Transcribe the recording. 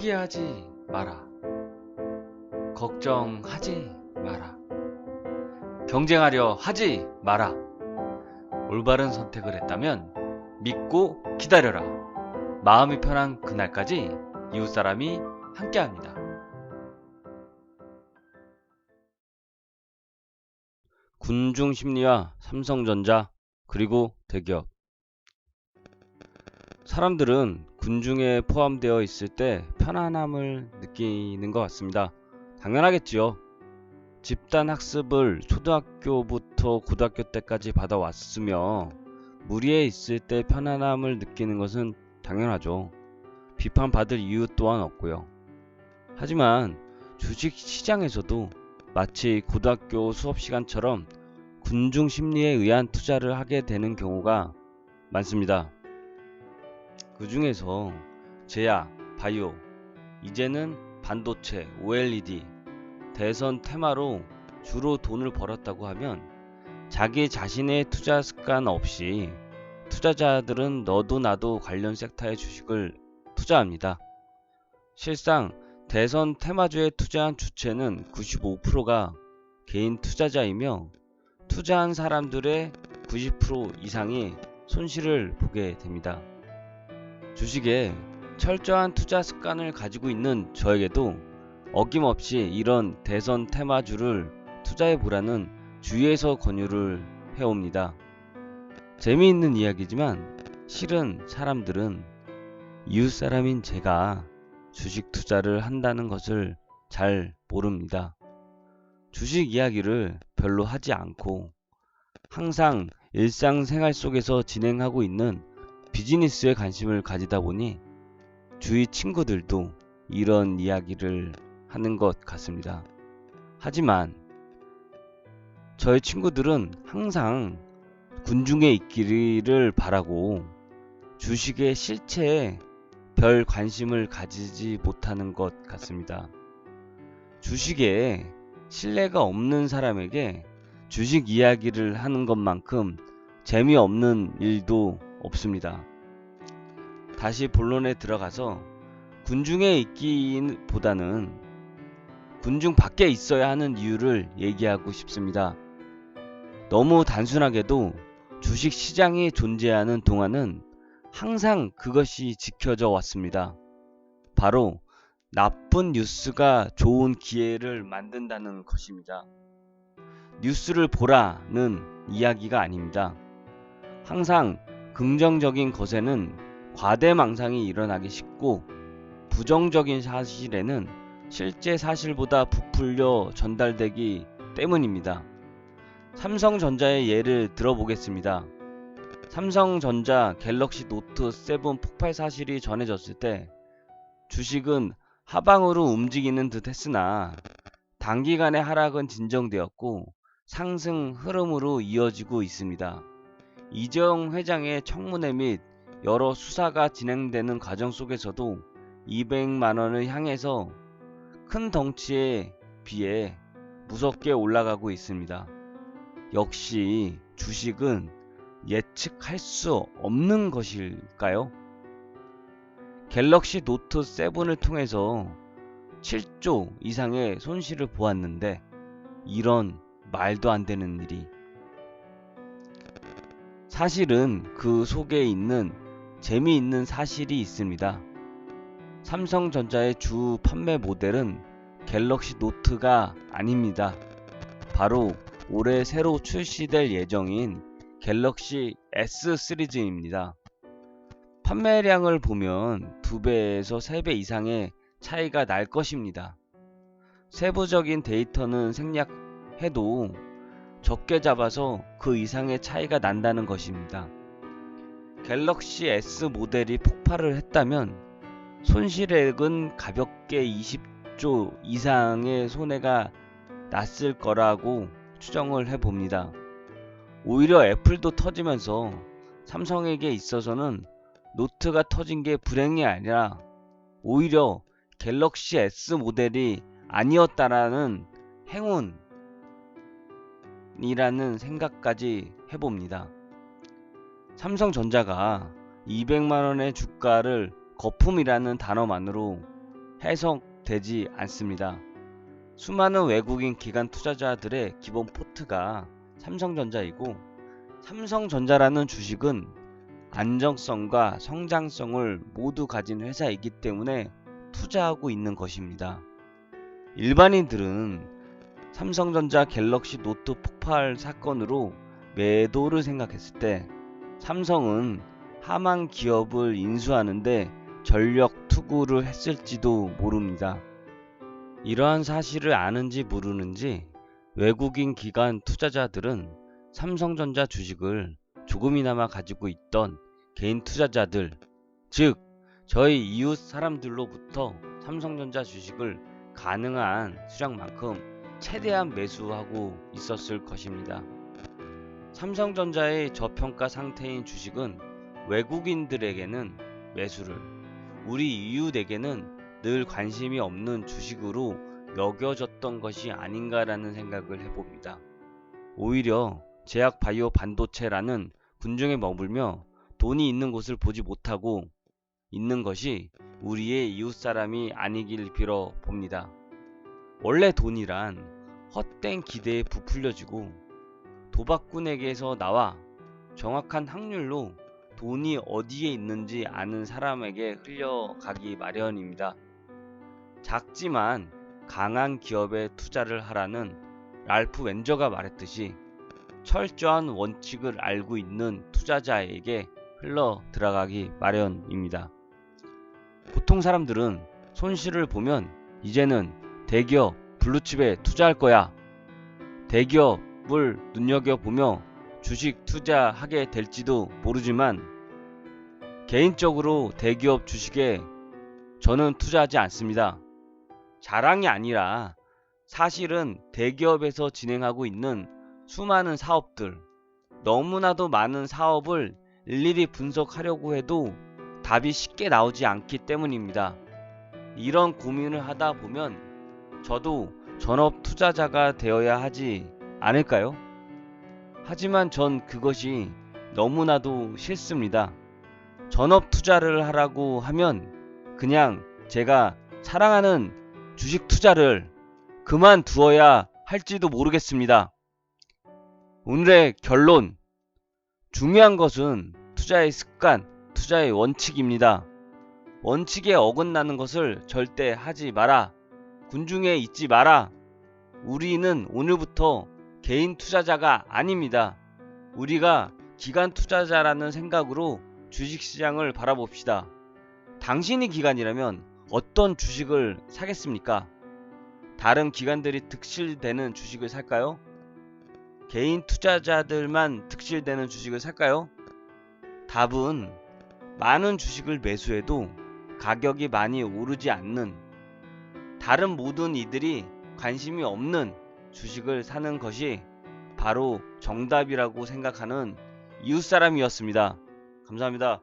포기하지 마라. 걱정하지 마라. 경쟁하려 하지 마라. 올바른 선택을 했다면 믿고 기다려라. 마음이 편한 그날까지 이웃사람이 함께합니다. 군중 심리와 삼성전자 그리고 대기업. 사람들은 군중에 포함되어 있을 때 편안함을 느끼는 것 같습니다. 당연하겠지요. 집단 학습을 초등학교부터 고등학교 때까지 받아왔으며 무리에 있을 때 편안함을 느끼는 것은 당연하죠. 비판받을 이유 또한 없고요. 하지만 주식시장에서도 마치 고등학교 수업시간처럼 군중 심리에 의한 투자를 하게 되는 경우가 많습니다. 그 중에서 제약, 바이오, 이제는 반도체, OLED, 대선 테마로 주로 돈을 벌었다고 하면 자기 자신의 투자 습관 없이 투자자들은 너도 나도 관련 섹터의 주식을 투자합니다. 실상 대선 테마주에 투자한 주체는 95%가 개인 투자자이며 투자한 사람들의 90% 이상이 손실을 보게 됩니다. 주식에 철저한 투자 습관을 가지고 있는 저에게도 어김없이 이런 대선 테마주를 투자해보라는 주위에서 권유를 해옵니다. 재미있는 이야기지만 실은 사람들은 이웃사람인 제가 주식 투자를 한다는 것을 잘 모릅니다. 주식 이야기를 별로 하지 않고 항상 일상생활 속에서 진행하고 있는 비즈니스에 관심을 가지다 보니 주위 친구들도 이런 이야기를 하는 것 같습니다. 하지만 저의 친구들은 항상 군중에 있기를 바라고 주식의 실체에 별 관심을 가지지 못하는 것 같습니다. 주식에 신뢰가 없는 사람에게 주식 이야기를 하는 것만큼 재미없는 일도 없습니다. 다시 본론에 들어가서 군중에 있기보다는 군중 밖에 있어야 하는 이유를 얘기하고 싶습니다. 너무 단순하게도 주식 시장이 존재하는 동안은 항상 그것이 지켜져 왔습니다. 바로 나쁜 뉴스가 좋은 기회를 만든다는 것입니다. 뉴스를 보라는 이야기가 아닙니다. 항상 긍정적인 것에는 과대망상이 일어나기 쉽고 부정적인 사실에는 실제 사실보다 부풀려 전달되기 때문입니다. 삼성전자의 예를 들어보겠습니다. 삼성전자 갤럭시 노트 7 폭발 사실이 전해졌을 때 주식은 하방으로 움직이는 듯 했으나 단기간의 하락은 진정되었고 상승 흐름으로 이어지고 있습니다. 이재용 회장의 청문회 및 여러 수사가 진행되는 과정 속에서도 200만원을 향해서 큰 덩치에 비해 무섭게 올라가고 있습니다. 역시 주식은 예측할 수 없는 것일까요? 갤럭시 노트 7을 통해서 7조 이상의 손실을 보았는데 이런 말도 안 되는 일이. 사실은 그 속에 있는 재미있는 사실이 있습니다. 삼성전자의 주 판매 모델은 갤럭시 노트가 아닙니다. 바로 올해 새로 출시될 예정인 갤럭시 S 시리즈입니다. 판매량을 보면 2배에서 3배 이상의 차이가 날 것입니다. 세부적인 데이터는 생략해도 적게 잡아서 그 이상의 차이가 난다는 것입니다. 갤럭시 S 모델이 폭발을 했다면 손실액은 가볍게 20조 이상의 손해가 났을 거라고 추정을 해봅니다. 오히려 애플도 터지면서 삼성에게 있어서는 노트가 터진 게 불행이 아니라 오히려 갤럭시 S 모델이 아니었다라는 행운이라는 생각까지 해봅니다. 삼성전자가 200만원의 주가를 거품이라는 단어만으로 해석되지 않습니다. 수많은 외국인 기관 투자자들의 기본 포트가 삼성전자이고, 삼성전자라는 주식은 안정성과 성장성을 모두 가진 회사이기 때문에 투자하고 있는 것입니다. 일반인들은 삼성전자 갤럭시 노트 폭발 사건으로 매도를 생각했을 때 삼성은 하만 기업을 인수하는데 전력 투구를 했을지도 모릅니다. 이러한 사실을 아는지 모르는지 외국인 기관 투자자들은 삼성전자 주식을 조금이나마 가지고 있던 개인 투자자들, 즉 저희 이웃 사람들로부터 삼성전자 주식을 가능한 수량만큼 최대한 매수하고 있었을 것입니다. 삼성전자의 저평가 상태인 주식은 외국인들에게는 매수를, 우리 이웃에게는 늘 관심이 없는 주식으로 여겨졌던 것이 아닌가라는 생각을 해봅니다. 오히려 제약 바이오 반도체라는 군중에 머물며 돈이 있는 곳을 보지 못하고 있는 것이 우리의 이웃 사람이 아니길 빌어 봅니다. 원래 돈이란 헛된 기대에 부풀려지고 도박꾼에게서 나와 정확한 확률로 돈이 어디에 있는지 아는 사람에게 흘려가기 마련입니다. 작지만 강한 기업에 투자를 하라는 랄프 웬저가 말했듯이 철저한 원칙을 알고 있는 투자자에게 흘러 들어가기 마련입니다. 보통 사람들은 손실을 보면 이제는 대기업, 블루칩에 투자할 거야, 대기업을 눈여겨보며 주식 투자하게 될지도 모르지만 개인적으로 대기업 주식에 저는 투자하지 않습니다. 자랑이 아니라 사실은 대기업에서 진행하고 있는 수많은 사업들, 너무나도 많은 사업을 일일이 분석하려고 해도 답이 쉽게 나오지 않기 때문입니다. 이런 고민을 하다 보면 저도 전업 투자자가 되어야 하지 않을까요? 하지만 전 그것이 너무나도 싫습니다. 전업 투자를 하라고 하면 그냥 제가 사랑하는 주식 투자를 그만두어야 할지도 모르겠습니다. 오늘의 결론, 중요한 것은 투자의 습관, 투자의 원칙입니다. 원칙에 어긋나는 것을 절대 하지 마라. 군중에 있지 마라. 우리는 오늘부터 개인 투자자가 아닙니다. 우리가 기관 투자자라는 생각으로 주식시장을 바라봅시다. 당신이 기관이라면 어떤 주식을 사겠습니까? 다른 기관들이 득실되는 주식을 살까요? 개인 투자자들만 득실되는 주식을 살까요? 답은 많은 주식을 매수해도 가격이 많이 오르지 않는, 다른 모든 이들이 관심이 없는 주식을 사는 것이 바로 정답이라고 생각하는 이웃사람이었습니다. 감사합니다.